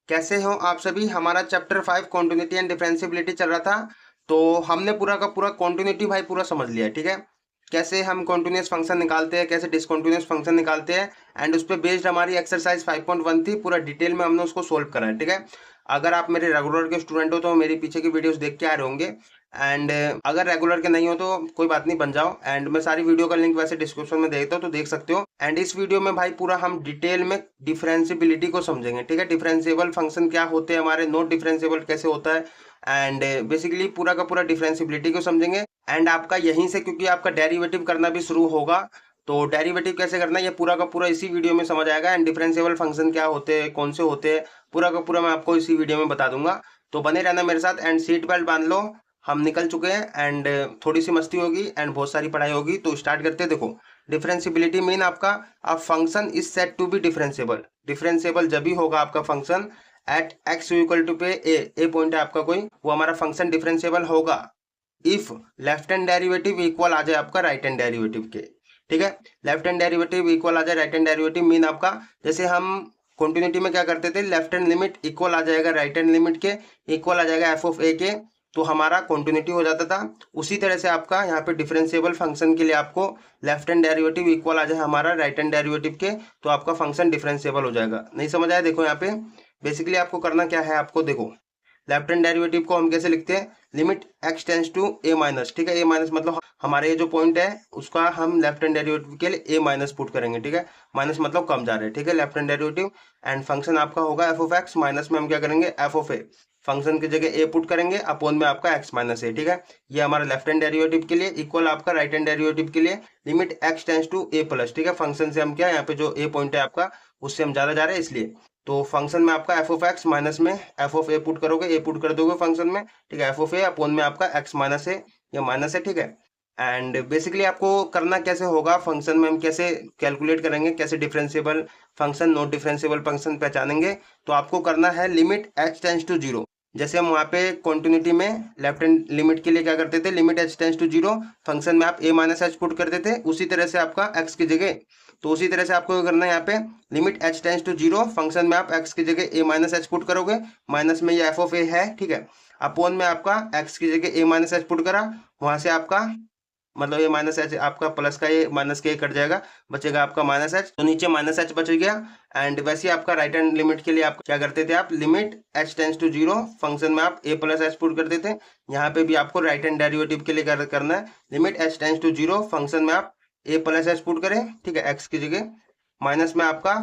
कैसे हो आप सभी। हमारा चैप्टर 5 कॉन्टिन्यूटी एंड डिफरेंशियबिलिटी चल रहा था। तो हमने पूरा का पूरा कॉन्टिन्यूटी भाई पूरा समझ लिया, ठीक है। कैसे हम कॉन्टिन्यूस फंक्शन निकालते हैं, कैसे डिसकॉन्टिन्यूस फंक्शन निकालते हैं, एंड उस पर बेस्ड हमारी एक्सरसाइज 5.1 थी। पूरा डिटेल में हमने उसको सोल्व करा है, ठीक है। अगर आप मेरे रेगुलर के स्टूडेंट हो तो मेरी पीछे की वीडियोस देख के आ रहे होंगे। एंड अगर रेगुलर के नहीं हो तो कोई बात नहीं, बन जाओ। एंड मैं सारी वीडियो का लिंक वैसे डिस्क्रिप्शन में देता हूँ तो देख सकते हो। एंड इस वीडियो में भाई पूरा हम डिटेल में डिफरेंशियबिलिटी को समझेंगे, ठीक है। डिफरेंशिएबल फंक्शन क्या होते हैं हमारे, नॉट डिफरेंशिएबल कैसे होता है, एंड बेसिकली पूरा का पूरा डिफरेंशियबिलिटी को समझेंगे। एंड आपका यहीं से, क्योंकि आपका डेरिवेटिव करना भी शुरू होगा, तो डेरिवेटिव कैसे करना है ये पूरा का पूरा इसी वीडियो में समझ आएगा। एंड डिफरेंशिएबल फंक्शन क्या होते हैं, कौन से होते हैं, पूरा का पूरा मैं आपको इसी वीडियो में बता दूंगा। तो बने रहना मेरे साथ। एंड सीट बेल्ट बांध लो, हम निकल चुके हैं। एंड थोड़ी सी मस्ती होगी एंड बहुत सारी पढ़ाई होगी, तो स्टार्ट करते हैं। देखो, डिफरेंशियबिलिटी मीन आपका uh function is set to be differentiable. Differentiable जब भी होगा आपका function at x equal to पे ए पॉइंट है आपका कोई, वो हमारा फंक्शन डिफरेंशिएबल होगा if left hand derivative equal आ जाए आपका राइट हैंड डेरिवेटिव के, ठीक है। लेफ्ट हैंड डेरिवेटिव इक्वल आ जाए राइट हैंड डेरिवेटिव मीन आपका, जैसे हम कंटिन्यूटी में क्या करते थे, लेफ्ट हैंड लिमिट इक्वल आ जाएगा राइट हैंड लिमिट के, इक्वल आ जाएगा एफ ऑफ ए के, तो हमारा कंटिन्यूटी हो जाता था। उसी तरह से आपका यहाँ पे डिफरेंशिएबल फंक्शन के लिए आपको लेफ्ट हैंड डेरिवेटिव इक्वल आ जाए हमारा राइट हैंड डेरिवेटिव के, तो आपका फंक्शन डिफरेंशिएबल हो जाएगा। नहीं समझ आया? देखो यहाँ पे बेसिकली आपको करना क्या है, आपको देखो लेफ्ट हैंड डेरिवेटिव को हम कैसे लिखते हैं, limit x tends to a minus, ठीक है। ए माइनस मतलब हमारे ये जो पॉइंट है उसका हम लेफ्ट हैंड डेरिवेटिव के लिए ए माइनस पुट करेंगे, ठीक है। माइनस मतलब कम जा रहे हैं, ठीक है, left hand derivative. And function आपका होगा एफ ऑफ एक्स, माइनस में हम क्या करेंगे, एफ ऑफ ए। फंक्शन की जगह ए पुट करेंगे, अपोन में आपका एक्स माइनस ए, ठीक है। ये हमारा लेफ्ट हैंड डेरिवेटिव के लिए, इक्वल आपका राइट हैंड डेरिवेटिव के लिए limit x tends to a plus, ठीक है। फंक्शन से हम क्या, यहाँ पे जो ए पॉइंट है आपका उससे हम ज्यादा जा रहे हैं इसलिए। तो फंक्शन में आपका एफ ऑफ एक्स माइनस में एफ ऑफ ए पुट करोगे, ए पुट कर दोगे फंक्शन में, ठीक है। एफ ऑफ ए अपोन में आपका एक्स माइनस है, ये माइनस है, ठीक है। एंड बेसिकली आपको करना कैसे होगा, फंक्शन में हम कैसे कैलकुलेट करेंगे, कैसे differentiable function not differentiable function पहचानेंगे, तो आपको करना है limit h tends to zero. जैसे हम वहाँ पे कॉन्टिन्यूटी में लेफ्ट हैंड लिमिट के लिए क्या करते थे, limit h tends to zero, function में आप ए माइनस एच पुट करते थे, उसी तरह से आपका एक्स की जगह, तो उसी तरह से आपको करना है यहाँ पे limit h tends to zero, function में आप एक्स की जगह ए माइनस एच पुट करोगे, माइनस में ये एफ ऑफ ए है, ठीक है। अपोन में आपका एक्स की जगह ए माइनस एच पुट करा, वहां से आपका मतलब ये माइनस एच आपका प्लस का ये माइनस के कट जाएगा, बचेगा आपका माइनस एच, तो नीचे माइनस एच बच गया। एंड वैसे ही आपका राइट हैंड लिमिट के लिए आप क्या करते थे, आप limit h tends to zero, function में आप ए प्लस एच पुट करते थे। यहाँ पे भी आपको राइट हैंड डेरिवेटिव के लिए करना है, limit h tends to zero, function में आप ए प्लस एच पुट करें, ठीक है, एक्स की जगह, माइनस में आपका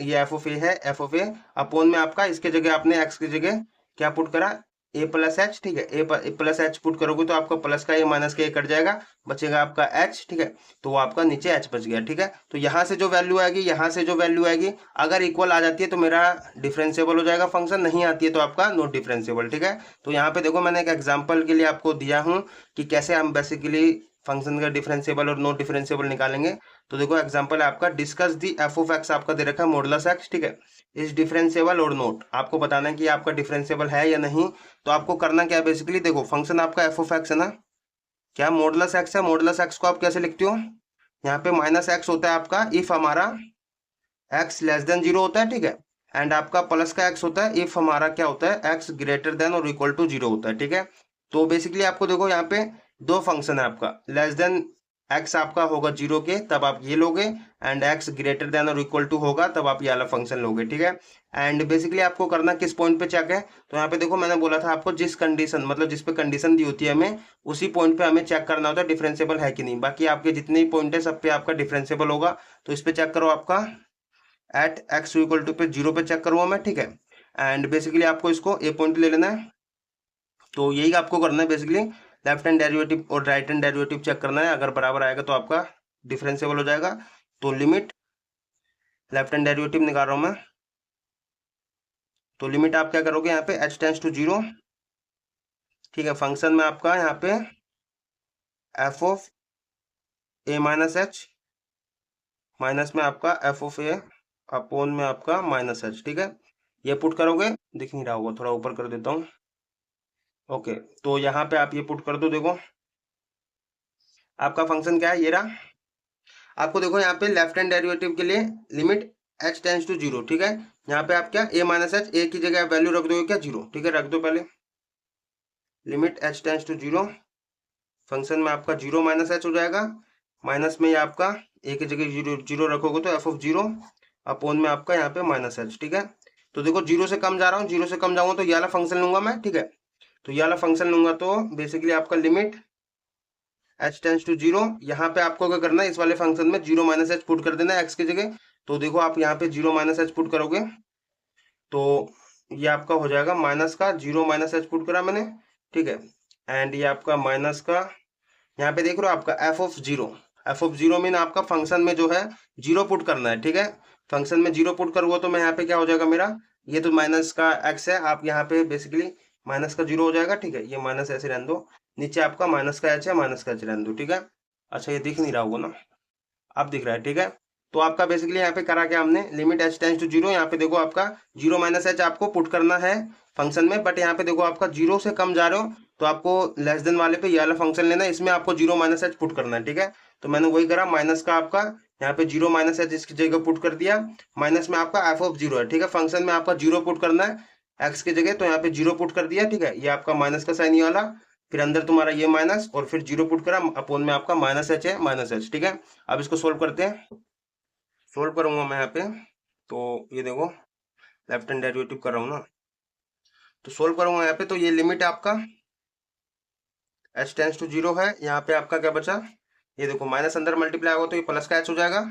ये एफ ऑफ ए है, एफ ऑफ ए, अपोन में आपका इसके जगह आपने एक्स की जगह क्या पुट करा, ए प्लस एच, ठीक है। ए प्लस एच पुट करोगे तो आपका प्लस का ये माइनस का ये कट जाएगा, बचेगा आपका एच, ठीक है। तो वो आपका नीचे एच बच गया, ठीक है। तो यहाँ से जो वैल्यू आएगी, यहाँ से जो वैल्यू आएगी, अगर इक्वल आ जाती है तो मेरा डिफरेंशिएबल हो जाएगा फंक्शन, नहीं आती है तो आपका नॉट डिफरेंशिएबल, ठीक है। तो यहाँ पे देखो मैंने एक एग्जाम्पल के लिए आपको दिया हूँ कि कैसे हम बेसिकली फंक्शन का डिफरेंशिएबल और नॉट डिफरेंशिएबल निकालेंगे। तो देखो एग्जांपल है आपका, discuss the F of x आपका दे रखा है मॉडुलस एक्स, ठीक है, इज डिफरेंशिएबल और नॉट, आपको बताना है कि आपका डिफरेंशिएबल है या नहीं। तो आपको करना क्या है, बेसिकली देखो फंक्शन आपका एफ ऑफ एक्स है ना, क्या मॉडुलस एक्स है, मॉडुलस एक्स को आप कैसे लिखते हो, यहाँ पे माइनस एक्स होता है आपका इफ हमारा एक्स लेस देन जीरो होता है, ठीक है। एंड आपका प्लस का एक्स होता है इफ हमारा क्या होता है, एक्स ग्रेटर देन और इक्वल टू जीरो होता है, ठीक है। तो बेसिकली आपको देखो यहाँ पे दो फंक्शन है आपका, लेस देन एक्स आपका होगा जीरो के तब आप ये लोगे, एंड एक्स ग्रेटर देन और इक्वल टू होगा तब आप ये वाला फंक्शन लोगे, ठीक है। एंड बेसिकली आपको करना किस पॉइंट पे चेक है, तो यहाँ पे देखो मैंने बोला था आपको जिस कंडीशन मतलब जिस पे कंडीशन दी होती है हमें, उसी पॉइंट पे हमें चेक करना होता है डिफरेंशिएबल है कि नहीं। बाकी आपके जितने भी पॉइंट है सब पे आपका डिफरेंशिएबल होगा, तो इस पे चेक करो आपका एट एक्स इक्वल टू पे जीरो पे चेक करूंगा मैं, ठीक है। एंड बेसिकली आपको इसको ए पॉइंट ले लेना है, तो यही आपको करना है बेसिकली, लेफ्ट हैंड डेरिवेटिव और राइट हैंड डेरिवेटिव चेक करना है, अगर बराबर आएगा तो आपका डिफरेंशिएबल हो जाएगा। तो लिमिट लेफ्ट हैंड डेरिवेटिव निकाल रहा हूं मैं, तो लिमिट आप क्या करोगे यहाँ पे एच टेंस टू जीरो, ठीक है। फंक्शन में आपका यहाँ पे F of A minus H, minus में आपका एफ ऑफ ए अपोन में आपका माइनस एच, ठीक है। ये पुट करोगे, दिख नहीं रहा होगा, थोड़ा ऊपर कर देता हूँ, ओके। तो यहाँ पे आप ये पुट कर दो, देखो आपका फंक्शन क्या है, ये रहा। आपको देखो यहाँ पे लेफ्ट हैंड डेरिवेटिव के लिए limit h tends to zero, ठीक है। यहाँ पे आप क्या a माइनस एच, ए की जगह वैल्यू रख दोगे क्या 0, ठीक है रख दो पहले। Limit h tends to 0, function में आपका 0 माइनस एच हो जाएगा, माइनस में ये आपका ए की जगह 0 रखोगे तो एफ ऑफ 0 अपॉन में आपका यहाँ पे माइनस एच, ठीक है। तो देखो 0 से कम जा रहा हूँ, 0 से कम जाऊंगा तो ये वाला फंक्शन लूंगा मैं, ठीक है। तो ये वाला फंक्शन लूंगा तो बेसिकली आपका लिमिट h टेंड्स टू 0, यहाँ पे आपको क्या करना है, इस वाले फंक्शन में 0 माइनस एच पुट कर देना है x की जगह। तो देखो आप यहाँ पे 0 माइनस एच पुट करोगे तो ये आपका हो जाएगा माइनस का 0 माइनस एच पुट करा मैंने, ठीक है। एंड ये आपका माइनस का, यहाँ पे देख रहे हो आपका एफ ऑफ जीरो मीन आपका फंक्शन में जो है 0 पुट करना है, ठीक है। फंक्शन में 0 पुट करूंगा तो मैं यहाँ पे क्या हो जाएगा मेरा, ये तो माइनस का x है, आप यहाँ पे बेसिकली माइनस का 0 हो जाएगा, ठीक है। ये माइनस ऐसे रहने दो, नीचे आपका माइनस का h है, माइनस का h रहने दो, ठीक है। अच्छा ये दिख नहीं रहा होगा ना, अब दिख रहा है, ठीक है। तो आपका बेसिकली यहाँ पे करा क्या हमने, लिमिट h टेंड्स टू 0, यहाँ पे देखो आपका 0 माइनस एच आपको पुट करना है फंक्शन में, बट यहाँ पे देखो आपका 0 से कम जा रहे हो तो आपको लेस देन वाले पे ये वाला फंक्शन लेना है, इसमें आपको 0 माइनस एच पुट करना है, ठीक है। तो मैंने वही करा, माइनस का आपका यहाँ पे 0 माइनस एच इसकी जगह पुट कर दिया, माइनस में आपका एफ ऑफ 0 है, ठीक है। फंक्शन में आपका 0 पुट करना है एक्स की जगह, तो यहाँ पे 0 पुट कर दिया, ठीक है। ये आपका माइनस का साइन ये वाला, फिर अंदर तुम्हारा ये माइनस और फिर 0 पुट करा, अपोन में आपका माइनस एच है, माइनस एच, ठीक है। अब इसको सोल्व करते हैं, सोल्व करूंगा मैं यहाँ पे। तो ये देखो लेफ्ट हैंड डेरिवेटिव कर रहा हूँ ना, तो सोल्व करूंगा यहाँ पे, तो ये लिमिट आपका h टेंड्स टू 0 है, यहाँ पे आपका क्या बचा, ये देखो माइनस अंदर मल्टीप्लाई होगा तो ये प्लस का h हो जाएगा,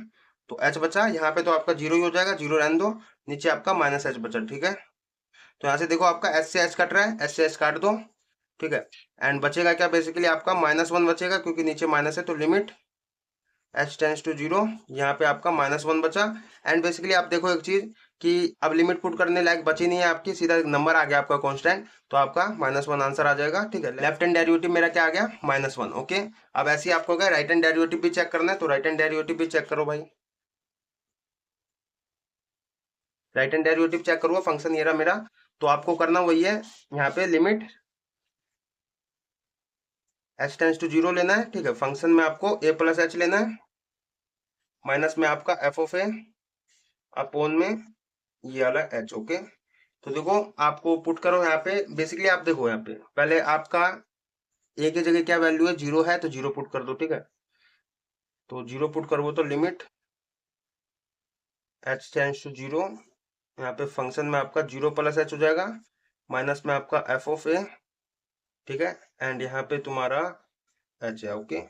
तो h बचा, यहाँ पे तो आपका 0 ही हो जाएगा, 0 रहने दो, नीचे आपका माइनस h बचा, ठीक है। तो यहाँ से देखो आपका h से h कट रहा है, h से h काट दो, ठीक है। एंड बचेगा क्या, बेसिकली आपका -1 बचेगा क्योंकि नीचे माइनस है, तो लिमिट h टेंड्स टू 0, यहाँ पे आपका -1 बचा। एंड बेसिकली आप देखो एक चीज कि अब लिमिट पुट करने लायक बची नहीं है आपकी, सीधा नंबर आ गया आपका कांस्टेंट, तो आपका -1 आंसर आ जाएगा, ठीक है। लेफ्ट हैंड डेरिवेटिव मेरा क्या आ गया, -1, ओके। अब ऐसे ही आपको क्या राइट हैंड डेरिवेटिव भी चेक करना है, तो राइट हैंड डेरिवेटिव भी चेक करो भाई, राइट हैंड डेरिवेटिव चेक करूंगा, फंक्शन ये रहा मेरा। तो आपको करना वही है, यहाँ पे लिमिट h टेंड्स टू 0 लेना है, ठीक है। फंक्शन में आपको a प्लस एच लेना है, माइनस में आपका एफ ऑफ ए अपोन में ये वाला h, ओके। तो देखो आपको पुट करो यहाँ पे, बेसिकली आप देखो यहाँ पे पहले आपका a की जगह क्या वैल्यू है, 0 है, तो 0 पुट कर दो, ठीक है। तो 0 पुट करो तो लिमिट h टेंड्स टू 0, यहाँ पे फंक्शन में आपका 0 प्लस h हो जाएगा, माइनस में आपका एफ ऑफ ए, ठीक है। एंड यहाँ पे तुम्हारा h है, ओके।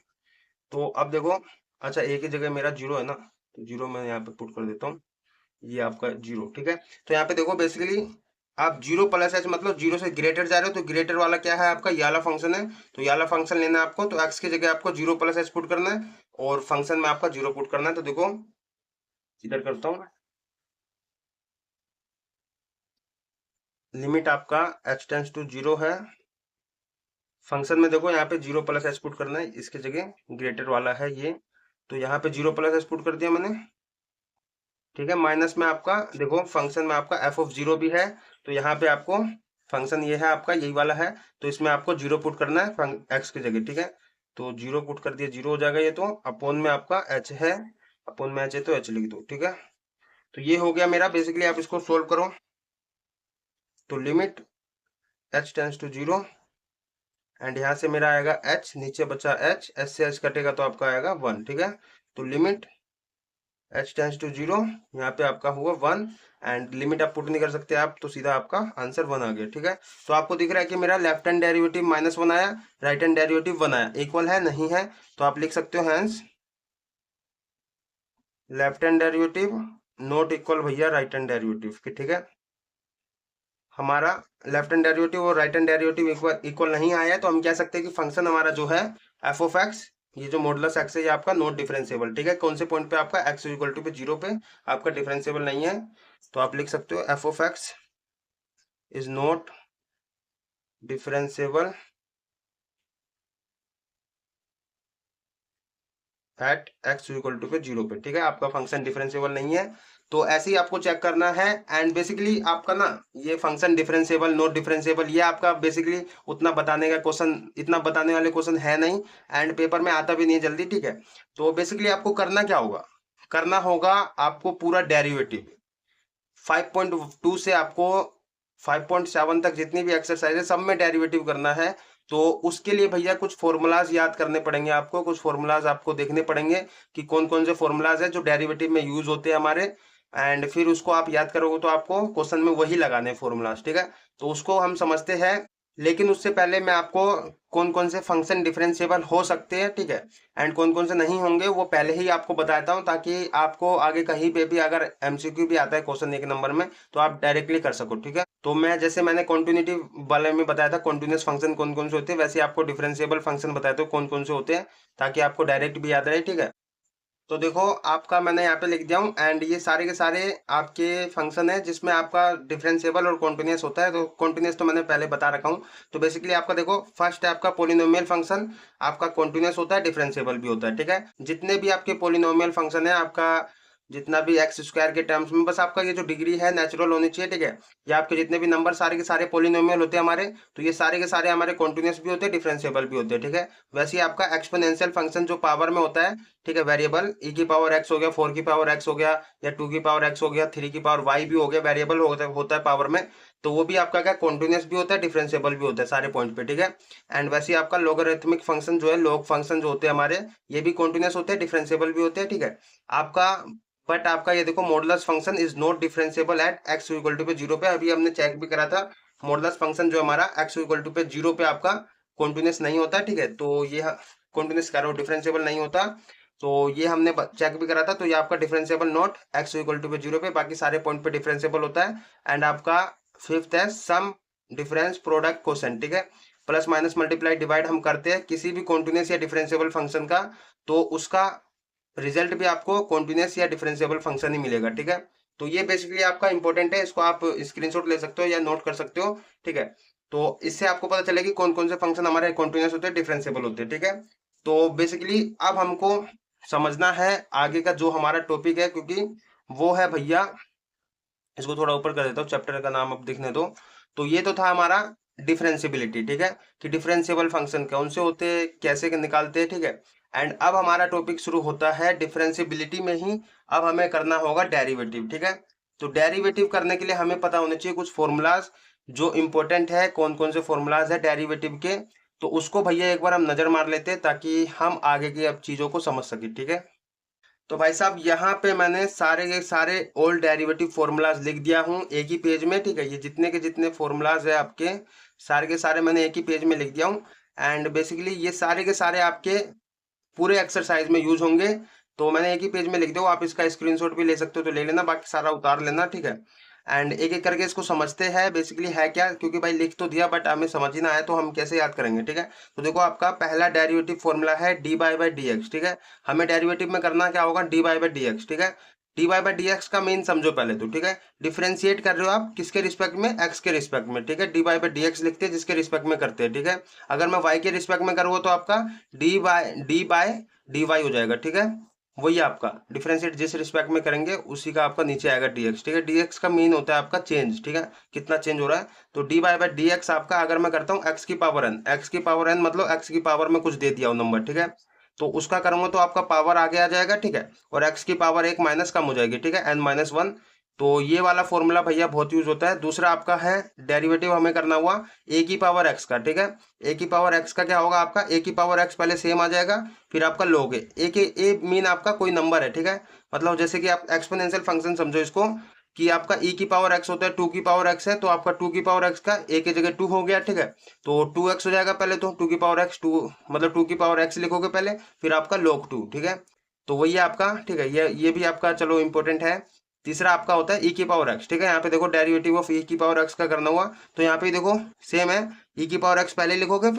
तो अब देखो, अच्छा a की जगह मेरा 0 है ना, तो 0 मैं यहाँ पे पुट कर देता हूँ, ये आपका 0, ठीक है। तो यहाँ पे देखो बेसिकली आप 0 प्लस एच मतलब 0 से ग्रेटर जा रहे हो, तो ग्रेटर वाला क्या है आपका, ये वाला फंक्शन है, तो ये वाला फंक्शन लेना है आपको, तो x की जगह आपको 0 प्लस एच पुट करना है और फंक्शन में आपका 0 पुट करना है। तो देखो इधर करता हूँ, लिमिट आपका h टेंड्स टू 0 है, फंक्शन में देखो यहाँ पे 0 प्लस एच पुट करना है, इसकी जगह ग्रेटर वाला है ये, तो यहाँ पे 0 प्लस एच पुट कर दिया मैंने, ठीक है। माइनस में आपका देखो फंक्शन में आपका एफ ऑफ 0 भी है, तो यहाँ पे आपको फंक्शन ये है आपका यही वाला है, तो इसमें आपको 0 पुट करना है एक्स की जगह, ठीक है। तो 0 पुट कर दिया, 0 हो जाएगा ये, तो अपोन में आपका h है, अपोन में h है तो h लिख दो, ठीक है। तो ये हो गया मेरा, बेसिकली आप इसको सोल्व करो, तो limit h tends to 0 and यहाँ से मेरा आएगा h, नीचे बचा h, h से h कटेगा तो आपका आएगा 1, ठीक है। तो लिमिट h टेंड्स टू 0, यहाँ पे आपका हुआ 1 एंड लिमिट आप पुट नहीं कर सकते आप, तो सीधा आपका आंसर 1 आ गया, ठीक है। तो आपको दिख रहा है कि मेरा लेफ्ट हैंड डेरिवेटिव -1 आया, राइट हैंड डेरिवेटिव 1 आया, इक्वल है नहीं है, तो आप लिख सकते हो hence left hand derivative not equal भैया राइट हैंड डेरिवेटिव की, ठीक है। हमारा लेफ्ट हैंड डेरिवेटिव और राइट हैंड डेरिवेटिव इक्वल नहीं आया है, तो हम कह सकते हैं कि फंक्शन हमारा जो है एफ ऑफ एक्स, ये जो मॉडुलस एक्स है ये आपका नॉट डिफरेंशिएबल, ठीक है। कौन से पॉइंट पे आपका एक्स इक्वल टू पे 0 पे आपका डिफरेंशिएबल नहीं है, तो आप लिख सकते हो f of x is not differentiable at x equal to पे 0 पे, ठीक है। आपका फंक्शन डिफरेंशिएबल नहीं है, तो ऐसे ही आपको चेक करना है। एंड बेसिकली आपका ना ये फंक्शन डिफरेंशिएबल नॉट डिफरेंशिएबल ये आपका बेसिकली उतना बताने का क्वेश्चन, इतना बताने वाले क्वेश्चन है नहीं, एंड पेपर में आता भी नहीं है जल्दी, ठीक है। तो बेसिकली आपको करना क्या होगा, करना होगा आपको पूरा डेरिवेटिव 5.2 से आपको 5.7 तक जितनी भी एक्सरसाइज है सब में डेरिवेटिव करना है। तो उसके लिए भैया कुछ फॉर्मूलाज याद करने पड़ेंगे आपको, कुछ फॉर्मूलाज आपको देखने पड़ेंगे कि कौन कौन से फॉर्मूलाज है जो डेरिवेटिव में यूज होते हैं हमारे। एंड फिर उसको आप याद करोगे तो आपको क्वेश्चन में वही लगाने फॉर्मूलाज, ठीक है। तो उसको हम समझते हैं, लेकिन उससे पहले मैं आपको कौन कौन से फंक्शन डिफरेंशिएबल हो सकते हैं, ठीक है, एंड कौन कौन से नहीं होंगे वो पहले ही आपको बताता हूँ, ताकि आपको आगे कहीं पे भी अगर एमसीक्यू भी आता है क्वेश्चन 1 नंबर में तो आप डायरेक्टली कर सको, ठीक है। तो मैं जैसे मैंने कॉन्टिन्यूटी वाले में बताया था कॉन्टिन्यूस फंक्शन कौन कौन से होते हैं, वैसे आपको डिफरेंशिएबल फंक्शन बताया था कौन कौन से होते हैं, ताकि आपको डायरेक्ट भी याद रहे, ठीक है। तो देखो आपका मैंने यहाँ पे लिख दिया हूँ, एंड ये सारे के सारे आपके फंक्शन है जिसमें आपका डिफरेंशिएबल और कॉन्टिन्यूस होता है। तो कॉन्टिन्यूस तो मैंने पहले बता रखा हूँ। तो बेसिकली आपका देखो फर्स्ट है आपका पोलिनोमियल फंक्शन, आपका कॉन्टिन्यूस होता है, डिफरेंशिएबल भी होता है, ठीक है। जितने भी आपके पोलिनोमियल फंक्शन है, आपका जितना भी एक्स स्क्वायर के टर्म्स में, बस आपका ये जो डिग्री है नेचुरल होनी चाहिए, ठीक है। ये आपके जितने भी नंबर सारे के सारे पोलिनोमियल होते हैं हमारे, तो ये सारे के सारे हमारे कॉन्टिन्यूस भी होते हैं, डिफरेंशिएबल भी होते हैं, ठीक है। वैसे ही आपका एक्सपोनेंशियल फंक्शन जो पावर में होता है, ठीक है, वेरिएबल e की पावर x हो गया, 4 की पावर x हो गया, या 2 की पावर x हो गया, 3 की पावर y भी हो गया, वेरिएबल होता है पावर में। तो वो भी आपका क्या कॉन्टिन्यूस भी होता है, डिफरेंशिएबल भी होता है सारे पॉइंट पे, ठीक है। एंड वैसे ही आपका लोगरिथमिक फंक्शन जो है, लॉग फंक्शन जो होते हैं हमारे, ये भी कॉन्टिन्यूस होते हैं, डिफरेंशिएबल भी होते हैं, ठीक है। आपका बट आपका ये देखो modulus function is not differentiable at x equal to पे 0 पे। अभी हमने चेक भी करा था, मॉडुलस फंक्शन जो हमारा x इक्वल टू पे 0 पे आपका कॉन्टिन्यूस नहीं होता, ठीक है। तो ये कॉन्टिन्यूस करो डिफरेंशिएबल नहीं होता। तो ये हमने चेक भी करा था, तो ये आपका differentiable not x equal to पे 0 पे, बाकी सारे पॉइंट पे डिफरेंशिएबल होता है। एंड आपका फिफ्थ है सम डिफरेंस प्रोडक्ट क्वोशंट, ठीक है। प्लस माइनस मल्टीप्लाई डिवाइड हम करते हैं किसी भी कॉन्टिन्यूस या डिफरेंशिएबल फंक्शन का, तो उसका रिजल्ट भी आपको कॉन्टिन्यूस या डिफरेंशिएबल फंक्शन ही मिलेगा, ठीक है। तो ये बेसिकली आपका इंपॉर्टेंट है, इसको आप स्क्रीनशॉट ले सकते हो या नोट कर सकते हो, ठीक है। तो इससे आपको पता चलेगी कौन कौन से फंक्शन हमारे कॉन्टिन्यूस होते हैं, डिफरेंशिएबल होते हैं, ठीक है। तो बेसिकली अब हमको समझना है आगे का जो हमारा टॉपिक है, क्योंकि वो है भैया, इसको थोड़ा ऊपर कर देता हूँ, चैप्टर का नाम अब दिखने दो। तो ये तो था हमारा डिफरेंशिएबिलिटी, ठीक है, कि डिफरेंशिएबल फंक्शन कौन से होते हैं, कैसे के निकालते हैं, ठीक है। एंड अब हमारा टॉपिक शुरू होता है डिफरेंशिएबिलिटी में ही, अब हमें करना होगा डेरिवेटिव, ठीक है। तो डेरिवेटिव करने के लिए हमें पता होने चाहिए कुछ फॉर्मूलाज जो इंपॉर्टेंट है, कौन कौन से फॉर्मूलाज है डेरिवेटिव के। तो उसको भैया एक बार हम नजर मार लेते हैं, ताकि हम आगे की अब चीजों को समझ सके, ठीक है। तो भाई साहब यहाँ पे मैंने सारे के सारे ओल्ड डेरिवेटिव फॉर्मूलाज लिख दिया हूँ एक ही पेज में, ठीक है। ये जितने के जितने फॉर्मूलाज है आपके, सारे के सारे मैंने एक ही पेज में लिख दिया हूँ। एंड बेसिकली ये सारे के सारे आपके पूरे एक्सरसाइज में यूज होंगे। तो मैंने एक ही पेज में लिख दिया, आप इसका स्क्रीनशॉट भी ले सकते हो तो ले लेना, बाकी सारा उतार लेना, ठीक है। एंड एक एक करके इसको समझते हैं बेसिकली है क्या, क्योंकि भाई लिख तो दिया बट हमें समझ ही ना आया तो हम कैसे याद करेंगे, ठीक है। तो देखो आपका पहला डेरिवेटिव फॉर्मूला है D by by d x, ठीक है। हमें डेरिवेटिव में करना क्या होगा, D by by d x, ठीक है। D by by d x का मेन समझो पहले तो, ठीक है। डिफरेंशिएट कर रहे हो आप किसके रिस्पेक्ट में, एक्स के रिस्पेक्ट में, ठीक है। D by by d x लिखते हैं जिसके रिस्पेक्ट में करते हैं, ठीक है। अगर मैं वाई के रिस्पेक्ट में करूँगा तो आपका डी बाय डी वाई हो जाएगा, ठीक है। वही आपका डिफरेंशिएट जिस रिस्पेक्ट में करेंगे उसी का आपका नीचे आएगा dx, ठीक है। dx का मीन होता है आपका चेंज, ठीक है, कितना चेंज हो रहा है। तो D by by d x आपका, अगर मैं करता हूँ x की पावर n, x की पावर n मतलब x की पावर में कुछ दे दिया हो नंबर, ठीक है। तो उसका करूंगा तो आपका पावर आगे आ जाएगा, ठीक है, और x की पावर एक माइनस कम हो जाएगी, ठीक है, n-1। तो ये वाला फॉर्मूला भैया बहुत यूज होता है। दूसरा आपका है डेरिवेटिव हमें करना हुआ ए की पावर एक्स का, ठीक है। ए की पावर एक्स का क्या होगा आपका, ए की पावर एक्स पहले सेम आ जाएगा, फिर आपका लोग ए के ए मीन आपका कोई नंबर है, ठीक है। मतलब जैसे कि आप एक्सपोनेंशियल फंक्शन समझो इसको, कि आपका e की पावर x होता है 2 की पावर x है, तो आपका 2 की पावर x का a की जगह 2 हो गया, ठीक है। तो 2x हो जाएगा पहले, तो 2 की पावर x 2 मतलब 2 की पावर x लिखोगे पहले, फिर आपका log 2, ठीक है। तो वही है आपका, ठीक है, ये भी आपका चलो इंपॉर्टेंट है। तीसरा आपका होता है e की पावर x, ठीक है। यहाँ पे देखो डेरिवेटिव ऑफ e की पावर x का करना हुआ, तो यहाँ पे देखो सेम है, e की पावर x पहले लिखोगे,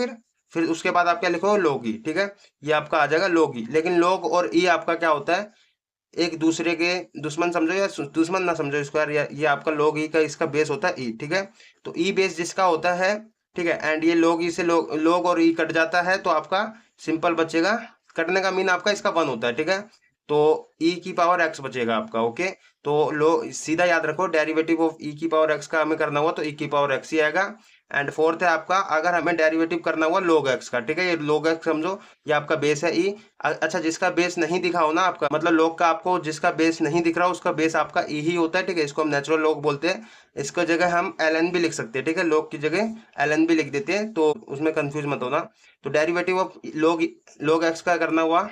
फिर उसके बाद आप क्या लिखोगे, log e, ठीक है। ये आपका आ जाएगा log e। लेकिन log और e आपका क्या होता है, एक दूसरे के दुश्मन समझो या दुश्मन ना समझो इसको यार, ये आपका log e का इसका बेस होता है e, ठीक है। तो e बेस जिसका होता है, ठीक है, एंड ये log e से log और e कट जाता है, तो आपका सिंपल बचेगा, कटने का मीन आपका इसका 1 होता है, ठीक है। तो e की पावर x बचेगा आपका, ओके। तो लो सीधा याद रखो डेरिवेटिव ऑफ e की पावर x का हमें करना हुआ तो e की पावर x ही आएगा। एंड फोर्थ है आपका अगर हमें डेरिवेटिव करना हुआ log x का, ठीक है। ये log x समझो, ये आपका बेस है ई। अच्छा, जिसका बेस नहीं दिखा हो ना आपका, मतलब log का आपको जिसका बेस नहीं दिख रहा हो उसका बेस आपका ई ही होता है, ठीक है। इसको हम नेचुरल log बोलते हैं। इसका जगह हम ln भी लिख सकते हैं, ठीक है। log की जगह ln भी लिख देते हैं, तो उसमें कंफ्यूज मत होना। तो डेरिवेटिव ऑफ log x का करना हुआ,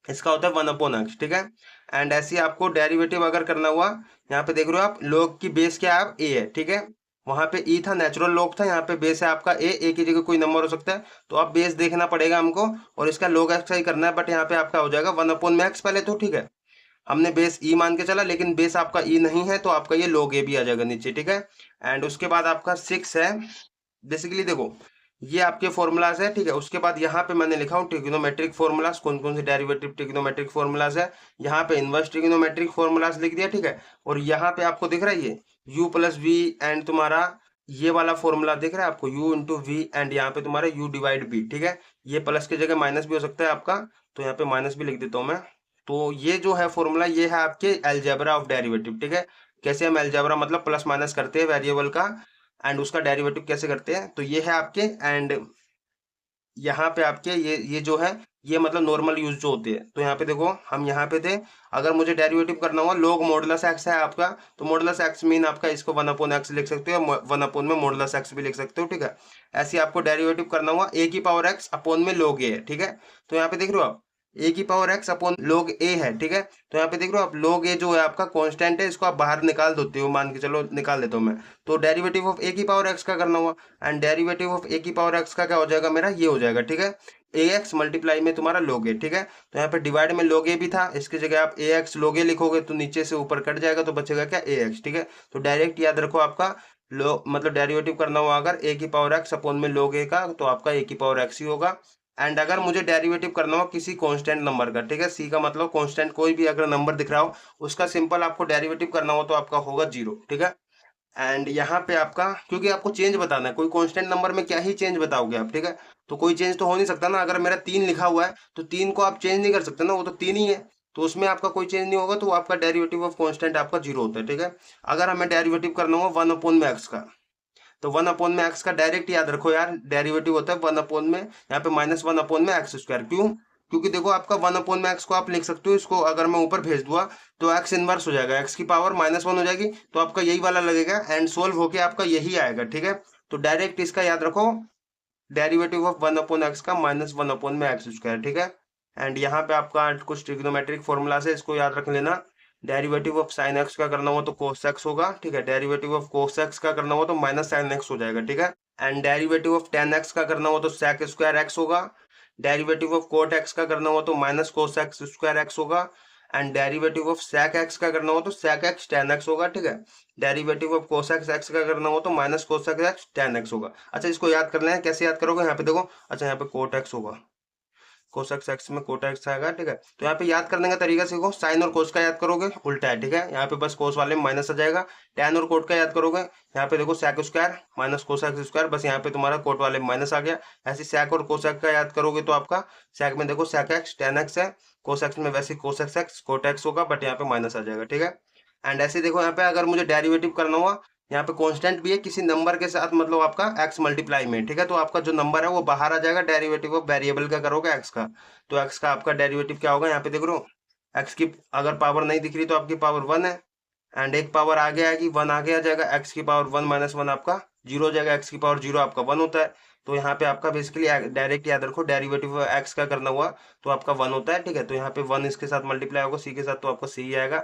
इसका होता है 1/x, ठीक है। एंड ऐसे ही आपको डेरिवेटिव अगर करना हुआ, यहाँ पे देख रहे हो आप, log की बेस क्या है, ए है, ठीक है। वहां पे ई था, नेचुरल log था, यहाँ पे बेस है आपका ए की जगह कोई नंबर हो सकता है, तो आप बेस देखना पड़ेगा हमको, और इसका log x ही करना है। बट यहाँ पे आपका हो जाएगा 1/x पहले, तो ठीक है। हमने बेस ई मान के चला, लेकिन बेस आपका ई नहीं है, तो आपका ये log a भी आ जाएगा नीचे, ठीक है। एंड उसके बाद आपका 6 है। बेसिकली देखो, ये आपके फॉर्मूलाज है, ठीक है। उसके बाद यहाँ पे मैंने लिखा हूँ ट्रिग्नोमेट्रिक फॉर्मूलाज, कौन कौन से डेरिवेटिव ट्रिग्नोमेट्रिक फॉर्मूलाज है। यहाँ पे इनवर्स ट्रिग्नोमेट्रिक फॉर्मूलाज लिख दिया, ठीक है। और यहाँ पे आपको दिख रहा है ये u प्लस वी, एंड तुम्हारा ये वाला फॉर्मूला दिख रहा है आपको u इंटू वी, एंड यहाँ पे तुम्हारा u डिवाइड b, ठीक है। ये प्लस की जगह माइनस भी हो सकता है आपका, तो यहाँ पे माइनस भी लिख देता हूँ मैं। तो ये जो है फॉर्मूला, ये है आपके अलजेब्रा ऑफ डेरिवेटिव, ठीक है। कैसे हम अलजेब्रा मतलब प्लस माइनस करते हैं वेरिएबल का, एंड उसका डेरिवेटिव कैसे करते हैं, तो ये है आपके। एंड यहाँ पे आपके ये जो है, ये मतलब नॉर्मल यूज जो होते हैं। तो यहाँ पे देखो, हम यहाँ पे थे, अगर मुझे डेरिवेटिव करना हुआ log मॉडुलस एक्स है आपका, तो मॉडुलस एक्स मीन आपका इसको 1/x लिख सकते हो, 1 में मॉडुलस एक्स भी लिख सकते हो, ठीक है। ऐसे ही आपको डेरिवेटिव करना हुआ a की पावर x अपॉन में log a है, ठीक है। तो यहाँ पे देख रहे हो आप, a की power x upon log a है, ठीक है। तो यहाँ पे देख रहे हो आप, log a जो है आपका कांस्टेंट है, इसको आप बाहर निकाल देते हो, मान के चलो निकाल देता हूँ मैं। तो डेरिवेटिव ऑफ a की पावर x का करना हुआ, एंड डेरिवेटिव ऑफ a की पावर x का क्या हो जाएगा मेरा, ये हो जाएगा, ठीक है। ax मल्टीप्लाई में तुम्हारा log a, ठीक है। तो यहाँ पे डिवाइड में log a भी था, इसकी जगह आप ax log a लिखोगे तो नीचे से ऊपर कट जाएगा, तो बचेगा क्या, ax, ठीक है। तो डायरेक्ट याद रखो, आपका लो मतलब डेरिवेटिव करना हुआ अगर a की पावर x अपॉन में log a का, तो आपका a की पावर x ही होगा। एंड अगर मुझे डेरिवेटिव करना हो किसी कांस्टेंट नंबर का, ठीक है, सी का मतलब कांस्टेंट, कोई भी अगर नंबर दिख रहा हो उसका सिंपल आपको डेरिवेटिव करना हो, तो आपका होगा 0, ठीक है। एंड यहाँ पे आपका, क्योंकि आपको चेंज बताना है, कोई कांस्टेंट नंबर में क्या ही चेंज बताओगे आप, ठीक है। तो कोई चेंज तो हो नहीं सकता ना, अगर मेरा 3 लिखा हुआ है तो 3 को आप चेंज नहीं कर सकते ना, वो तो 3 ही है। तो उसमें आपका कोई चेंज नहीं होगा, तो आपका डेरिवेटिव ऑफ कांस्टेंट आपका 0 होता है, ठीक है। अगर हमें डेरिवेटिव करना हो 1/x का, तो 1/x का डायरेक्ट याद रखो यार, डेरिवेटिव होता है 1 में, यहाँ पे -1/x²। क्यों? क्योंकि देखो, आपका 1/x को आप लिख सकते हो, इसको अगर मैं ऊपर भेज दूंगा तो x इनवर्स हो जाएगा, x की पावर -1 हो जाएगी, तो आपका यही वाला लगेगा, एंड सोल्व होके आपका यही आएगा, ठीक है। तो डायरेक्ट इसका याद रखो, डेरिवेटिव ऑफ 1/x का -1/x², ठीक है। एंड यहाँ पे आपका कुछ ट्रिग्नोमेट्रिक फॉर्मूला है, इसको याद रख लेना। डेरिवेटिव ऑफ साइन एक्स का करना हो तो कोस एक्स होगा, ठीक है। डेरिवेटिव ऑफ कोस एक्स का करना हो तो माइनस साइन एक्स हो जाएगा, ठीक है। And derivative of tan x का करना हो तो सेक स्क्वायर एक्स होगा। डेरिवेटिव ऑफ कोट एक्स का करना हो तो minus cos x square x होगा। And derivative of sec x का करना हो तो सेक एक्स टेन एक्स होगा, ठीक है। Derivative of cos x x का करना हो तो minus cos x ten x होगा। अच्छा, इसको याद कर लेना, कैसे याद करोगे, यहाँ पे देखो, अच्छा यहाँ पे कोट एक्स होगा, कोसेक्स एक्स में कोटा एक्स आएगा, ठीक है। तो यहाँ पे याद करने का तरीका सीखो, साइन और कोस का याद करोगे उल्टा है, ठीक है। यहाँ पे बस कोस वाले में माइनस आ जाएगा। टैन और कोट का याद करोगे, यहाँ पे देखो sec square minus cosec square, बस यहाँ पे तुम्हारा कोट वाले में माइनस आ गया। ऐसे सेक और कोसेक का याद करोगे तो आपका सेक में देखो सेक एक्स टेन एक्स है, कोसेक्स में वैसे कोसेक्स एक्स कोट एक्स होगा, बट यहाँ पे माइनस आ जाएगा, ठीक है। एंड ऐसे देखो, यहाँ पे अगर मुझे डेरिवेटिव करना हुआ, यहाँ पे कांस्टेंट भी है किसी नंबर के साथ, मतलब आपका x मल्टीप्लाई में, ठीक है। तो आपका जो नंबर है वो बाहर आ जाएगा, डेरिवेटिव ऑफ वेरिएबल का करोगे x का, तो x का आपका डेरिवेटिव क्या होगा, यहाँ पे देख रहे हो, x की अगर पावर नहीं दिख रही तो आपकी पावर 1 है, एंड एक पावर आगे आएगी, 1 आगे आ जाएगा, x की पावर 1 माइनस 1 आपका 0 हो जाएगा, x की पावर 0 आपका 1 होता है। तो यहाँ पे आपका बेसिकली डायरेक्ट याद रखो, डेरिवेटिव x का करना हुआ तो आपका 1 होता है, ठीक है। तो यहाँ पे 1 इसके साथ मल्टीप्लाई होगा c के साथ, तो आपका c ही आएगा।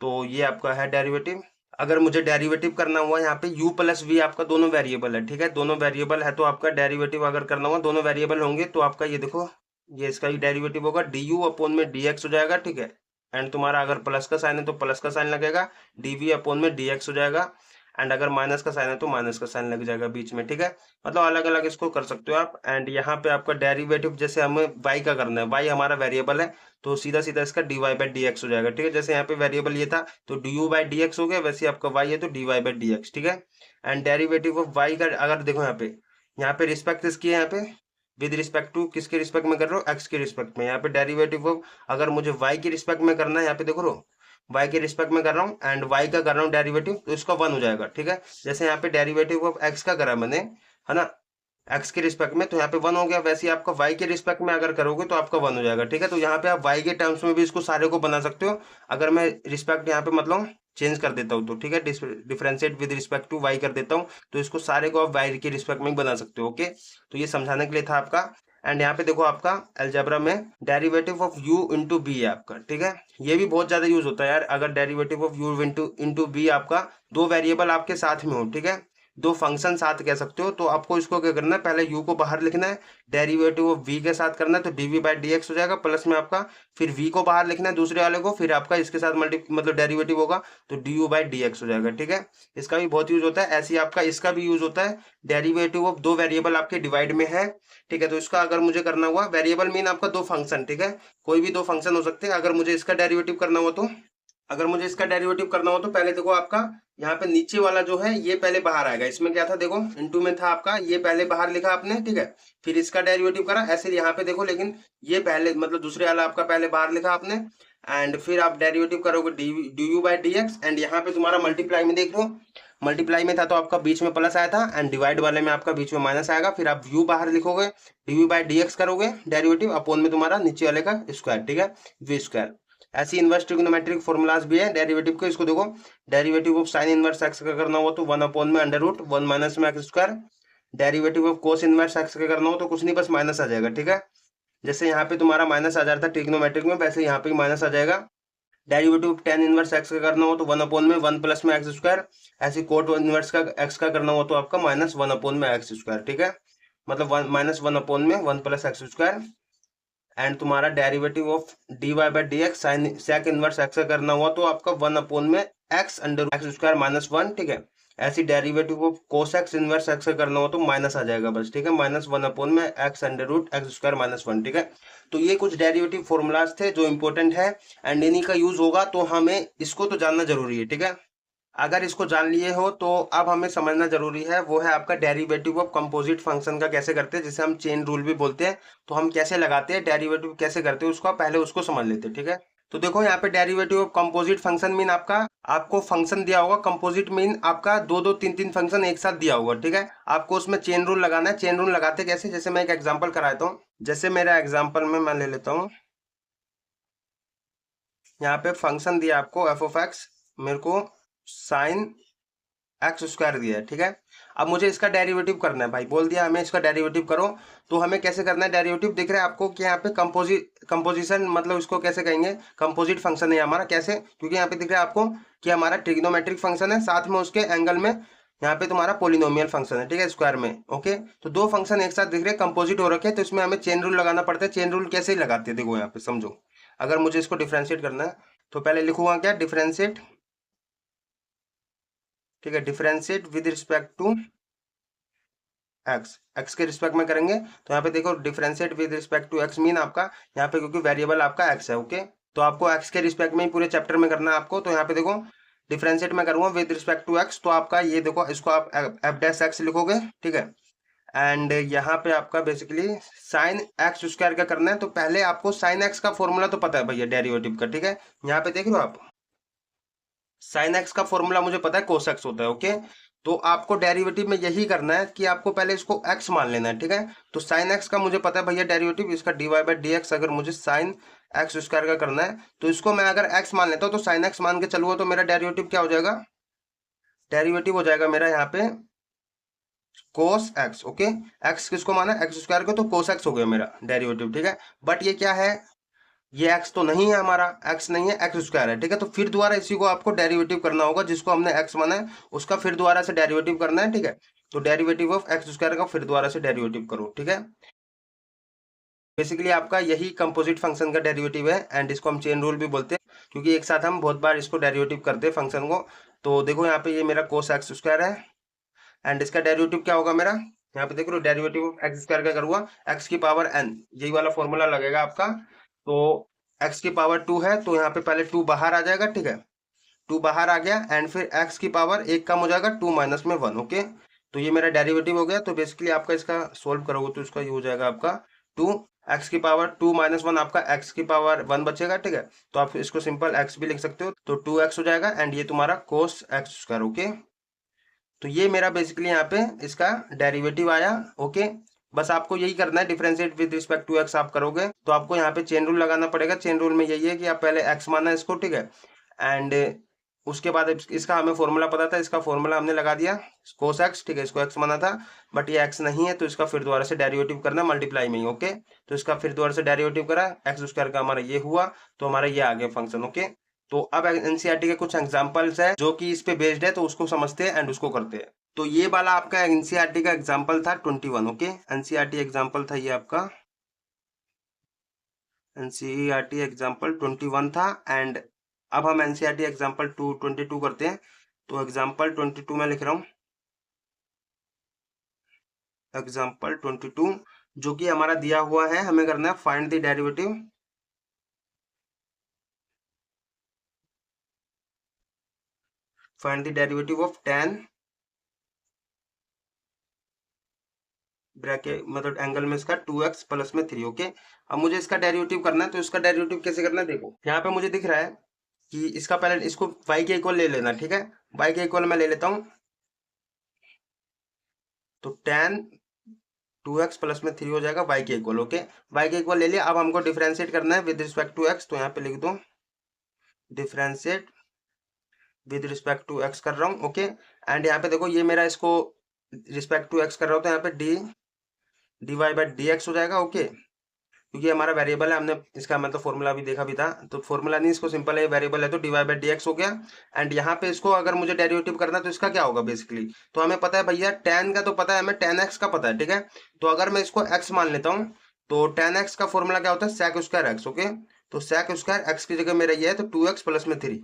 तो ये आपका है डेरिवेटिव। अगर मुझे डेरिवेटिव करना हुआ, यहाँ पे u प्लस वी आपका दोनों वेरिएबल है, ठीक है। दोनों वेरिएबल है, तो आपका डेरिवेटिव अगर करना हुआ, दोनों वेरिएबल होंगे, तो आपका ये देखो, ये इसका ही डेरिवेटिव होगा, du अपॉन में dx हो जाएगा, ठीक है। एंड तुम्हारा अगर प्लस का साइन है तो प्लस का साइन लगेगा, dv अपॉन में dx हो जाएगा। एंड अगर माइनस का साइन है तो माइनस का साइन लग जाएगा बीच में, ठीक है। मतलब अलग अलग इसको कर सकते हो आप। एंड यहाँ पे आपका डेरिवेटिव, जैसे हमें y का करना है, y हमारा वेरिएबल है, तो सीधा सीधा इसका dy बाई डी एक्स हो जाएगा, ठीक है। जैसे यहाँ पे वेरिएबल ये था तो du बाई डी एक्स हो गया, वैसे आपका y है तो dy बाई डी एक्स, ठीक है। एंड डेरिवेटिव ऑफ y का अगर देखो, यहाँ पे रिस्पेक्ट किसकी है, यहाँ पे विद रिस्पेक्ट टू किसके रिस्पेक्ट में कर रहे हो, x के रिस्पेक्ट में। यहाँ पे डेरिवेटिव ऑफ अगर मुझे y के रिस्पेक्ट में करना है, यहाँ पे देखो, वाई के रिस्पेक्ट में कर रहा हूँ एंड वाई का कर रहा हूँ डेरिवेटिव, तो इसका 1 हो जाएगा। ठीक है, जैसे यहाँ पे डेरिवेटिव ऑफ एक्स का करा मैंने, है ना, एक्स के रिस्पेक्ट में, तो यहाँ पे 1 हो गया। वैसे ही आपका वाई के रिस्पेक्ट में अगर करोगे तो आपका 1 हो जाएगा। ठीक है, तो यहाँ पे आप वाई के टर्म्स में भी इसको सारे को बना सकते हो। अगर मैं रिस्पेक्ट यहाँ पे मतलब चेंज कर देता हूँ तो ठीक है, differentiate with respect to y कर देता हूँ, तो इसको सारे को आप वाई के रिस्पेक्ट में बना सकते हो। ओके, तो ये समझाने के लिए था आपका। एंड यहाँ पे देखो आपका अलजेब्रा में derivative of u into b है आपका। ठीक है, ये भी बहुत ज्यादा यूज होता है यार। अगर derivative of u into b आपका दो वेरिएबल आपके साथ में हो, ठीक है, दो फंक्शन साथ कह सकते हो, तो आपको इसको क्या करना है, पहले u को बाहर लिखना है, डेरिवेटिव ऑफ v के साथ करना है, तो dv बाई dx हो जाएगा, प्लस में आपका फिर v को बाहर लिखना है दूसरे वाले को, फिर आपका इसके साथ मतलब डेरिवेटिव होगा, तो du बाई dx हो जाएगा। ठीक है, इसका भी बहुत यूज होता है। ऐसे ही आपका इसका भी यूज होता है, डेरिवेटिव ऑफ दो वेरिएबल आपके डिवाइड में है। ठीक है, तो इसका अगर मुझे करना हुआ, वेरिएबल मीन आपका दो फंक्शन, ठीक है, कोई भी दो फंक्शन हो सकते हैं। अगर मुझे इसका डेरिवेटिव करना हो तो, अगर मुझे इसका डेरिवेटिव करना हो तो पहले देखो आपका यहाँ पे नीचे वाला जो है ये पहले बाहर आएगा। इसमें क्या था, देखो इनटू में था आपका, ये पहले बाहर लिखा आपने, ठीक है, फिर इसका डेरिवेटिव करा ऐसे यहाँ पे देखो, लेकिन ये पहले मतलब दूसरे वाला आपका पहले बाहर लिखा आपने, एंड फिर आप डेरिवेटिव करोगे D you by d x, and यहाँ पे तुम्हारा मल्टीप्लाई में देख लो, मल्टीप्लाई में था तो आपका बीच में प्लस आया था, एंड डिवाइड वाले में आपका बीच में माइनस आएगा, फिर आप यू बाहर लिखोगे, D you by d x करोगे डेरिवेटिव, अपोन में तुम्हारा नीचे वाले का स्क्वायर, ठीक है, वी स्क्वायर। ऐसी इनवर्स ट्रिग्नोमेट्रिक फॉर्मूलाज भी है डेरिवेटिव के। इसको देखो, derivative of sine inverse x का करना हो तो 1 अपॉन में अंडर रूट 1 माइनस में x square, derivative of cos inverse x का करना हो तो कुछ नहीं, बस माइनस आ जाएगा। ठीक है, जैसे यहाँ पे तुम्हारा माइनस आ जाता है ट्रिग्नोमेट्रिक में, वैसे यहाँ पे माइनस आ जाएगा। Derivative of tan inverse x का करना हो तो 1 अपॉन में 1 प्लस में एक्स स्क्वायर, ऐसे कोट इनवर्स का एक्स का करना हो तो आपका माइनस 1 अपॉन में एक्स स्क्वायर। ठीक है, मतलब माइनस 1 अपॉन में 1 प्लस एक्स स्क्वायर, एंड तुम्हारा derivative of d y by d x sine sec inverse x का करना हुआ तो आपका 1 अपॉन में x under x square minus 1। ठीक है, ऐसी derivative of cos x inverse x का करना हो तो माइनस आ जाएगा बस। ठीक है, माइनस 1 अपॉन में x under root x square minus 1। ठीक है, तो ये कुछ डेरिवेटिव फॉर्मूलाज थे जो इंपॉर्टेंट है, एंड इन्हीं का यूज होगा, तो हमें इसको तो जानना जरूरी है। ठीक है, अगर इसको जान लिए हो तो अब हमें समझना जरूरी है, वो है आपका डेरिवेटिव ऑफ कंपोजिट फंक्शन का कैसे करते हैं, जिसे हम चेन रूल भी बोलते हैं। तो हम कैसे लगाते हैं, डेरिवेटिव कैसे करते हैं, उसको पहले उसको समझ लेते हैं। ठीक है, तो देखो यहाँ पे derivative of composite function mean आपका, आपको फंक्शन दिया होगा, कंपोजिट मीन आपका दो दो तीन तीन फंक्शन एक साथ दिया होगा। ठीक है, आपको उसमें चेन रूल लगाना है। चेन रूल लगाते कैसे, जैसे मैं एक एग्जाम्पल कराता हूँ, जैसे मेरा एग्जाम्पल में मैं ले लेता हूँ, यहाँ पे फंक्शन दिया आपको एफ ऑफ एक्स, मेरे को साइन एक्स स्क्वायर दिया है। ठीक है, अब मुझे इसका डेरिवेटिव करना है भाई, बोल दिया हमें इसका डेरिवेटिव करो, तो हमें कैसे करना है डेरिवेटिव, दिख रहा है आपको कि यहाँ पे कंपोजिशन, मतलब इसको कैसे कहेंगे, कंपोजिट फंक्शन है हमारा। कैसे, क्योंकि यहाँ पे दिख रहा है आपको कि हमारा ट्रिग्नोमेट्रिक फंक्शन है, साथ में उसके एंगल में यहाँ पे तुम्हारा पोलिनोमियल फंक्शन है। ठीक है, स्क्वायर में। ओके, तो दो फंक्शन एक साथ दिख रहे हैं, कंपोजिट हो रखे हैं, तो इसमें हमें चेन रूल लगाना पड़ता है। चेन रूल कैसे लगाते हैं, देखो यहाँ पे समझो। अगर मुझे इसको डिफ्रेंशिएट करना है तो पहले लिखूंगा क्या, डिफ्रेंशिएट, ठीक है, differentiate with respect to x, x के रिस्पेक्ट में करेंगे, तो यहाँ पे देखो differentiate with respect to x mean आपका यहाँ पे, क्योंकि वेरिएबल आपका एक्स है। ओके, तो आपको एक्स के रिस्पेक्ट में ही पूरे चैप्टर में करना है आपको। तो यहाँ पे देखो डिफरेंशिएट में करूंगा विद रिस्पेक्ट टू एक्स, तो आपका ये देखो, इसको आप एफ डैश एक्स लिखोगे। ठीक है, एंड यहाँ पे आपका बेसिकली साइन एक्स स्क्वायर का करना है, तो पहले आपको साइन एक्स का फॉर्मूला तो पता है भैया डेरिवेटिव का। ठीक है, यहाँ पे देख लो आप, साइन एक्स का फॉर्मूला मुझे पता है कोस एक्स होता है। ओके, तो आपको डेरिवेटिव में यही करना है कि आपको पहले इसको एक्स मान लेना है। ठीक है, तो साइन एक्स का मुझे पता है भैया डेरिवेटिव, इसका d y by d x, अगर मुझे साइन एक्स स्क्वायर का करना है तो इसको मैं अगर एक्स मान लेता हूँ, तो साइन एक्स मान के चलूंगा तो मेरा डेरिवेटिव क्या हो जाएगा, डेरिवेटिव हो जाएगा मेरा यहाँ पे कोस एक्स। ओके, एक्स किसको माना, एक्स स्क्वायर को, तो कोस एक्स हो गया मेरा डेरिवेटिव। ठीक है, बट ये क्या है, ये एक्स तो नहीं है हमारा, एक्स नहीं है, एक्स स्क्वायर है। ठीक है, तो फिर दोबारा इसी को आपको डेरिवेटिव करना होगा, जिसको हमने एक्स माना है उसका फिर दोबारा से डेरिवेटिव करना है। ठीक है, तो डेरिवेटिव ऑफ एक्स स्क्वायर का फिर दोबारा से डेरिवेटिव करो। ठीक है, बेसिकली आपका यही कंपोजिट फंक्शन का डेरिवेटिव है, एंड इसको हम चेन रूल भी बोलते हैं, क्योंकि एक साथ हम बहुत बार इसको डेरिवेटिव करते हैं फंक्शन को। तो देखो यहाँ पे ये मेरा कोस एक्स स्क्वायर है, एंड इसका डेरिवेटिव क्या होगा मेरा, यहाँ पे देख लो डेरिवेटिव ऑफ एक्स स्क्वायर का करूंगा, एक्स की पावर एन, यही वाला फॉर्मूला लगेगा आपका। तो एक्स की पावर 2 है, तो यहाँ पे पहले 2 बाहर आ जाएगा। ठीक है, 2 बाहर आ गया, एंड फिर एक्स की पावर 1 कम हो जाएगा, 2 माइनस में 1। ओके, तो ये मेरा डेरिवेटिव हो गया। तो बेसिकली आपका इसका सोल्व करोगे तो इसका ये हो जाएगा आपका 2 एक्स की पावर 2 माइनस 1 आपका एक्स की पावर 1 बचेगा, ठीक है। तो आप इसको सिंपल एक्स भी लिख सकते हो, तो 2x हो जाएगा एंड ये तुम्हारा कोस एक्स स्क्वायर, ओके। तो ये मेरा बेसिकली यहाँ पे इसका डेरिवेटिव आया, ओके। बस आपको यही करना है, differentiate with respect to x आप करोगे तो आपको यहाँ पे चेन रूल लगाना पड़ेगा। चेन रूल में यही है कि आप पहले एक्स माना इसको, ठीक है, एंड उसके बाद इसका हमें फॉर्मूला पता था, इसका फॉर्मूला हमने लगा दिया कोस एक्स, ठीक है, इसको एक्स माना था बट ये एक्स नहीं है तो इसका फिर दोबारा से डेरिवेटिव करना मल्टीप्लाई में ही, ओके। तो इसका फिर दोबारा से डेरिवेटिव करा, एक्स स्क्वायर का हमारा ये हुआ, तो हमारा ये आ गया फंक्शन, ओके। तो अब एनसीईआरटी के कुछ एग्जांपल्स है जो कि इस पे बेस्ड है, तो उसको समझते हैं एंड उसको करते हैं। तो ये वाला आपका एनसीईआरटी का एग्जांपल था 21, ओके। एनसीईआरटी एग्जांपल था ये आपका, एनसीईआरटी एग्जांपल 21 था एंड अब हम एनसीईआरटी एग्जांपल 22 करते हैं। तो एग्जांपल 22 में लिख रहा हूँ, एग्जांपल 22 जो कि हमारा दिया हुआ है, हमें करना है find the derivative, find the derivative of 10 bracket मतलब एंगल में इसका 2x प्लस में 3, ओके। अब मुझे इसका डेरिवेटिव करना है, तो इसका डेरिवेटिव कैसे करना है देखो, यहाँ पे मुझे दिख रहा है कि इसका पहले इसको y के इक्वल ले लेना, ठीक है। y के इक्वल मैं ले लेता हूँ, तो 10 2x प्लस में 3 हो जाएगा y के इक्वल, ओके। y के इक्वल ले लिया, अब हमको डिफरेंशिएट करना है विद रिस्पेक्ट टू x, तो यहाँ पे लिख दो differentiate with respect to x कर रहा हूँ, ओके। एंड यहाँ पे देखो ये मेरा इसको रिस्पेक्ट टू x कर रहा हूँ, तो यहाँ पे dy बाई डी एक्स हो जाएगा, ओके। क्योंकि हमारा वेरिएबल है, हमने इसका मतलब फॉर्मूला भी देखा भी था, तो फॉर्मूला नहीं, इसको सिंपल है, वेरिएबल है तो dy बाई डी एक्स हो गया। एंड यहाँ पे इसको अगर मुझे डेरिवेटिव करना है तो इसका क्या होगा बेसिकली, तो हमें पता है भैया tan का तो पता है, हमें tan x का पता है, ठीक है। तो अगर मैं इसको x मान लेता हूँ तो tan x का फॉर्मूला क्या होता है, sec स्क्वायर x, ओके। तो sec स्क्वायर x की जगह मेरा ये है तो 2x प्लस में 3,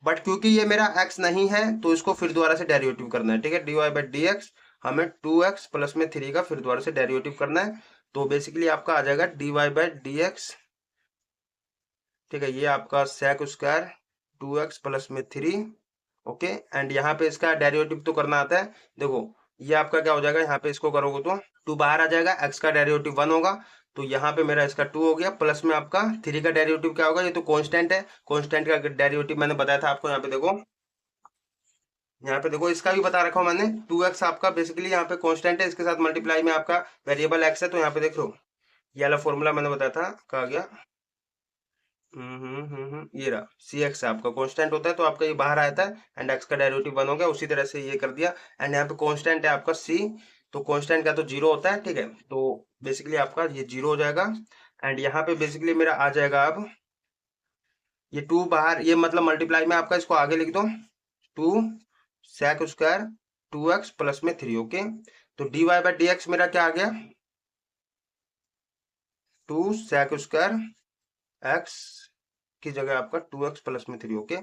बट क्योंकि ये मेरा x नहीं है तो इसको फिर दोबारा से डेरिवेटिव करना है, ठीक है। dy बाई डी एक्स, हमें 2x प्लस में 3 का फिर दोबारा से डेरिवेटिव करना है, तो बेसिकली आपका आ जाएगा dy बाई डी एक्स, ठीक है, ये आपका sec स्क्वायर 2x प्लस में 3, ओके। एंड यहाँ पे इसका डेरिवेटिव तो करना आता है, देखो ये आपका क्या हो जाएगा, यहाँ पे इसको करोगे तो 2 बाहर आ जाएगा, x का डेरिवेटिव 1 होगा, तो यहाँ पे मेरा इसका 2 हो गया, प्लस में आपका 3 का डेरिवेटिव क्या होगा, ये तो कांस्टेंट है, कांस्टेंट का डेरिवेटिव मैंने बताया था आपको, यहाँ पे देखो, यहाँ पे देखो इसका भी बता रखा हूँ मैंने, 2x आपका बेसिकली यहाँ पे कांस्टेंट है, इसके साथ मल्टीप्लाई में आपका वेरिएबल x है, तो यहाँ पे देख लो ये वाला फॉर्मूला मैंने बताया था, कहा गया, ये रहा सी एक्स आपका कांस्टेंट होता है, तो आपका ये बाहर आता है एंड एक्स का डेरिवेटिव 1 हो गया, उसी तरह से ये कर दिया। एंड यहाँ पे कांस्टेंट है आपका सी, तो कांस्टेंट का तो 0 होता है, ठीक है, तो बेसिकली आपका ये 0 हो जाएगा। एंड यहाँ पे बेसिकली मेरा आ जाएगा अब ये 2 बाहर, ये मतलब मल्टीप्लाई में आपका इसको आगे लिख दो 2 sec स्क्वायर 2x प्लस में 3, ओके। तो dy बाई डी एक्स मेरा क्या आ गया, 2 sec स्क्वायर x की जगह आपका 2x प्लस में 3, ओके।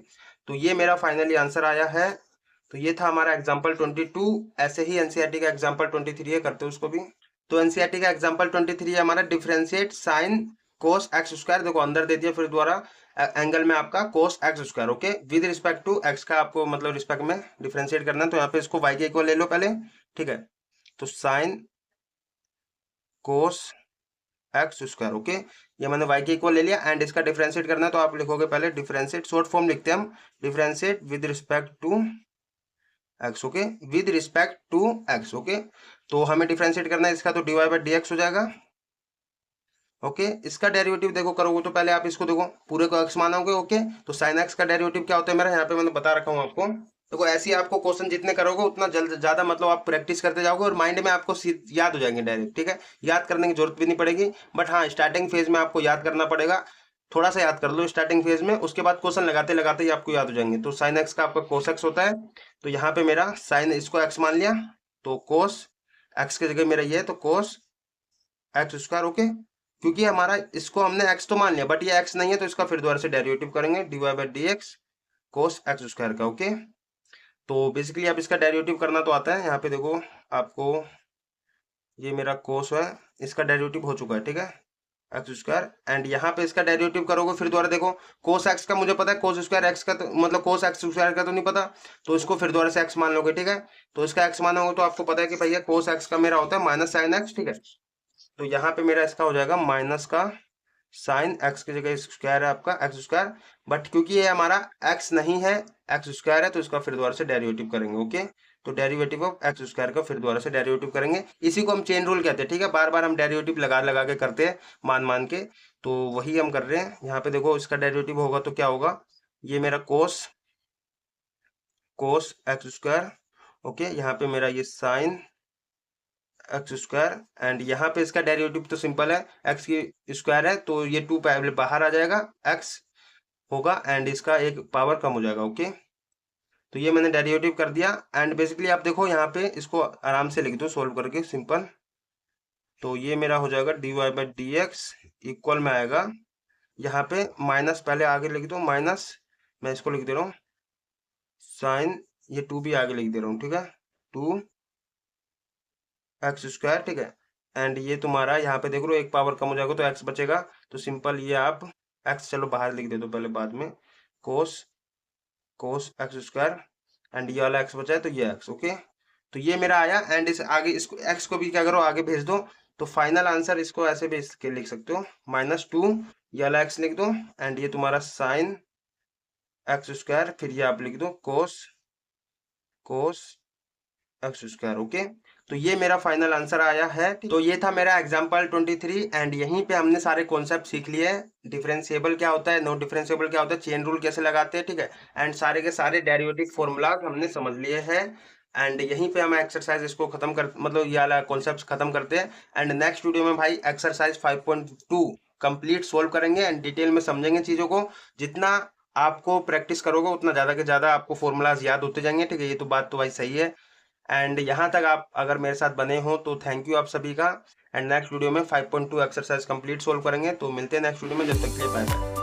तो ये मेरा फाइनली आंसर आया है। तो ये था हमारा एग्जांपल 22, ऐसे ही एनसीईआरटी का एग्जांपल 23 है, करते हैं उसको भी। तो एनसीईआरटी का एग्जांपल 23 है हमारा, differentiate sine cos x square, देखो अंदर दे दिया, फिर दोबारा एंगल में आपका cos x square, okay, with respect to x का आपको मतलब रिस्पेक्ट में डिफरेंशिएट करना है, तो यहाँ पे इसको y के इक्वल ले लो पहले, ठीक है। तो sign cos x square, okay, ये मैंने y के इक्वल ले लिया एंड इसका डिफरेंशिएट करना है, तो आप लिखोगे पहले डिफरेंशिएट, शॉर्ट फॉर्म लिखते हैं हम, differentiate with respect to x, okay, with respect to x, okay. तो हमें डिफरेंशिएट करना है इसका, तो dy बाई डी एक्स हो जाएगा, ओके। इसका डेरिवेटिव देखो करोगे तो पहले आप इसको देखो पूरे को x मानोगे, ओके। तो साइन x का डेरिवेटिव क्या होता है मेरा, यहाँ पे मैंने बता रखा हूँ आपको। देखो ऐसे ही आपको क्वेश्चन जितने करोगे उतना जल्द ज्यादा मतलब आप प्रैक्टिस करते जाओगे और माइंड में आपको याद हो जाएंगे डायरेक्ट, ठीक है। याद करने की जरूरत भी नहीं पड़ेगी, बट हाँ स्टार्टिंग फेज में आपको याद करना पड़ेगा, थोड़ा सा याद कर लो स्टार्टिंग फेज में, उसके बाद क्वेश्चन लगाते लगाते ही आपको याद हो जाएंगे। तो साइन एक्स का आपका कोस एक्स होता है, तो यहाँ पे मेरा साइन इसको एक्स मान लिया, तो कोस एक्स की जगह मेरा ये है, तो कोस एक्स स्क्वायर, ओके। क्योंकि हमारा इसको हमने x तो मान लिया बट ये x नहीं है, तो इसका फिर दोबारा से डेरिवेटिव करेंगे dy by d x cos x square का, ओके। तो बेसिकली आप इसका डेरिवेटिव करना तो आता है, यहाँ पे देखो आपको ये मेरा कोस है, इसका डेरिवेटिव हो चुका है, ठीक है, एक्स स्क्वायर। एंड यहाँ पे इसका डेरिवेटिव करोगे फिर दोबारा देखो कोस एक्स का मुझे पता है, कोस स्क्वायर एक्स का तो मतलब कोस एक्स स्क्वायर का तो नहीं पता, तो इसको फिर दोबारा से एक्स मान लोगे, ठीक है। तो इसका एक्स मानोगे तो आपको पता है कि भैया कोस एक्स का मेरा होता है माइनस साइन एक्स, ठीक है। तो यहाँ पे मेरा इसका हो जाएगा माइनस का साइन एक्स की जगह स्क्वायर है आपका एक्स स्क्वायर, बट क्योंकि ये हमारा एक्स नहीं है, एक्स स्क्वायर है, तो इसका फिर दोबारा से डेरिवेटिव करेंगे। ओके, तो डेरिवेटिव ऑफ एक्स स्क्वायर का फिर दोबारा से डेरिवेटिव करेंगे। इसी को हम चेन रूल कहते हैं, ठीक है। बार बार हम डेरिवेटिव लगा लगा के करते हैं, मान मान के। तो वही हम कर रहे हैं यहाँ पे। देखो इसका डेरिवेटिव होगा तो क्या होगा, ये मेरा कोस कोस एक्स स्क्वायर, ओके, यहाँ पे मेरा ये साइन एक्स स्क्वायर, एंड यहाँ पे इसका डेरिवेटिव तो सिंपल है, एक्स की स्क्वायर है तो ये टू पहले बाहर आ जाएगा, एक्स होगा एंड इसका एक पावर कम हो जाएगा। ओके, तो ये मैंने डेरिवेटिव कर दिया। एंड बेसिकली आप देखो यहाँ पे इसको आराम से लिख दो सोल्व करके, सिंपल। तो ये मेरा हो जाएगा d y by d x equal में आएगा, यहाँ पे माइनस पहले आगे लिख दो, माइनस मैं इसको लिख दे रहा हूँ साइन, ये टू भी आगे लिख दे रहा हूँ, ठीक है, टू एक्स स्क्वायर, ठीक है। एंड ये तुम्हारा यहाँ पे देख लो एक पावर कम हो जाएगा तो एक्स बचेगा, तो सिंपल ये आप एक्स चलो बाहर लिख दे दो पहले, बाद में कोस कोस एक्स स्क्वायर, एंड ये वाला एक्स बचा है तो ये एक्स। ओके, तो ये मेरा आया। एंड इस आगे इसको एक्स को भी क्या करो आगे भेज दो, तो फाइनल आंसर इसको ऐसे भेज के लिख सकते हो, माइनस टू, ये वाला एक्स लिख दो, एंड ये तुम्हारा साइन एक्स स्क्वायर, फिर ये आप लिख दो कोस कोस एक्स स्क्वायर। ओके, तो ये मेरा फाइनल आंसर आया है। तो ये था मेरा एग्जांपल 23, एंड यहीं पे हमने सारे कॉन्सेप्ट सीख लिए हैं। डिफरेंशिएबल क्या होता है, नो डिफरेंशिएबल क्या होता है, चेन रूल कैसे लगाते हैं, ठीक है, एंड सारे के सारे डेरिवेटिव फॉर्मूलाज हमने समझ लिए हैं। एंड यहीं पे हम एक्सरसाइज इसको खत्म कर, मतलब ये वाला कॉन्सेप्ट खत्म करते हैं। एंड नेक्स्ट वीडियो में भाई एक्सरसाइज 5.2 कंप्लीट सोल्व करेंगे एंड डिटेल में समझेंगे चीजों को। जितना आपको प्रैक्टिस करोगे उतना ज्यादा के ज्यादा आपको फॉर्मूलाज याद होते जाएंगे, ठीक है, ये तो बात तो भाई सही है। एंड यहाँ तक आप अगर मेरे साथ बने हो तो थैंक यू आप सभी का। एंड नेक्स्ट वीडियो में 5.2 एक्सरसाइज कंप्लीट सोल्व करेंगे। तो मिलते हैं नेक्स्ट वीडियो में, जब तक के लिए बाय बाय।